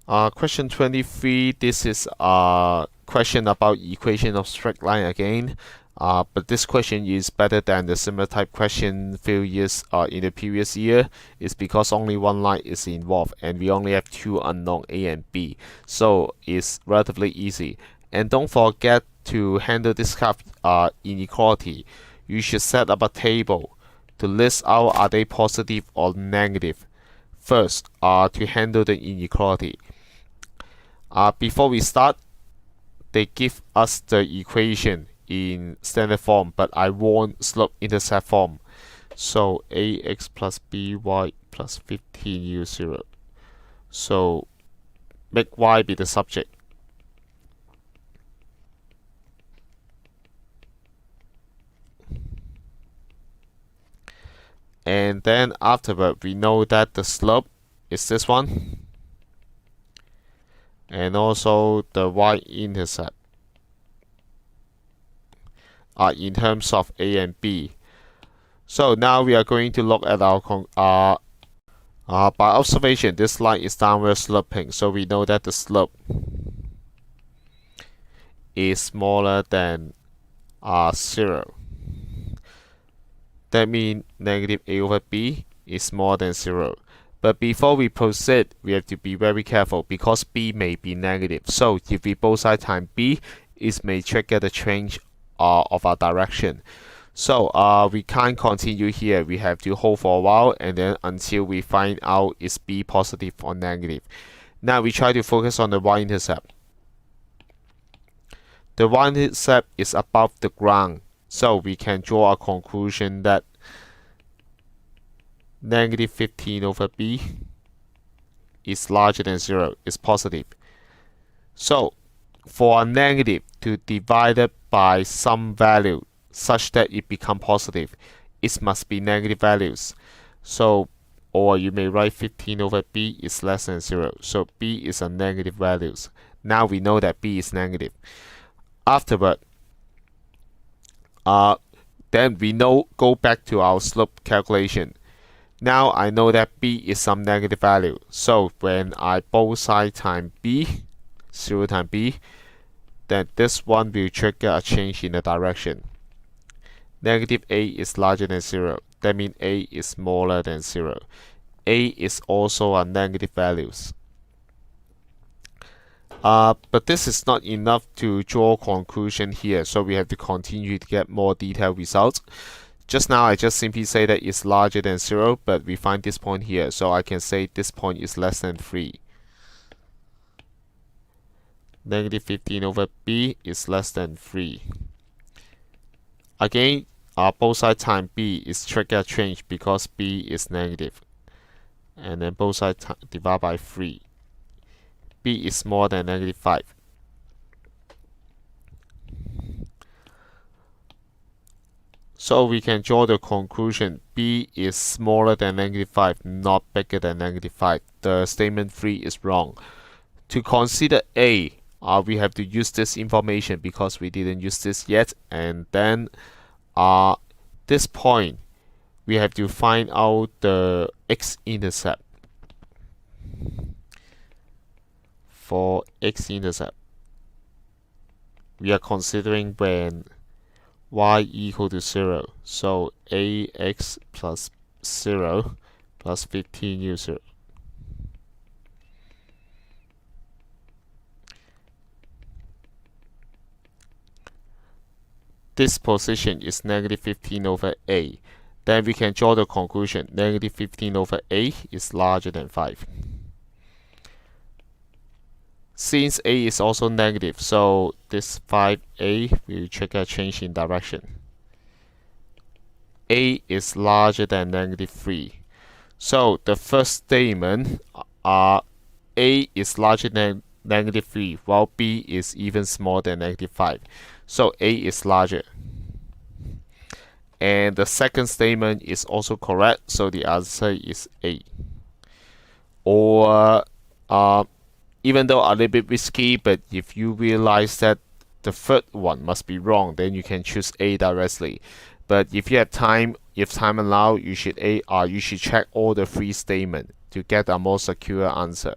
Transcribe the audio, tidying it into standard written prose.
Question 23. This is a question about equation of straight line again. But this question is better than the similar type question few years in the previous year. It's because only one line is involved and we only have two unknown A and B. So it's relatively easy. And don't forget to handle this kind of inequality. You should set up a table to list out are they positive or negative. First, to handle the inequality. Before we start, they give us the equation in standard form, but I want slope-intercept form. So ax plus by plus 15u0. So make y be the subject. And then afterward, we know that the slope is this one. And also the y-intercept in terms of A and B. So now we are going to look at our by observation, this line is downward sloping, so we know that the slope is smaller than 0. That means negative A over B is more than 0. But before we proceed, we have to be very careful because B may be negative. So if we both sides times B, it may trigger the change of our direction. So we can't continue here. We have to hold for a while and then until we find out is B positive or negative. Now we try to focus on the y-intercept. The y-intercept is above the ground. So we can draw a conclusion that negative 15 over b is larger than 0, is positive. So for a negative to divide it by some value such that it become positive, it must be negative values. So, or you may write 15 over b is less than 0. So b is a negative values. Now we know that b is negative. Afterward, then we go back to our slope calculation. Now I know that b is some negative value. So when I both sides times b, 0 times b, then this one will trigger a change in the direction. Negative a is larger than 0. That means a is smaller than 0. A is also a negative values. But this is not enough to draw conclusion here, so we have to continue to get more detailed results. Just now I just simply say that it's larger than 0, but we find this point here, so I can say this point is less than 3. Negative 15 over b is less than 3. Again, both sides times b is trigger change because b is negative. And then both sides divide by 3. B is more than negative 5. So we can draw the conclusion B is smaller than negative 5, not bigger than negative 5. The statement 3 is wrong. To consider A, we have to use this information because we didn't use this yet. And then this point, we have to find out the x-intercept. For x-intercept, we are considering when y equal to 0. So ax plus 0 plus 15u0. This position is negative 15 over a. Then we can draw the conclusion negative 15 over a is larger than 5. Since a is also negative, so this 5a will trigger a change in direction. A is larger than negative 3. So the first statement, a is larger than negative 3, while b is even smaller than negative 5. So a is larger. And the second statement is also correct, so the answer is a. Or even though a little bit risky, but if you realize that the third one must be wrong, then you can choose A directly. But if you have time, if time allows, you should check all the three statements to get a more secure answer.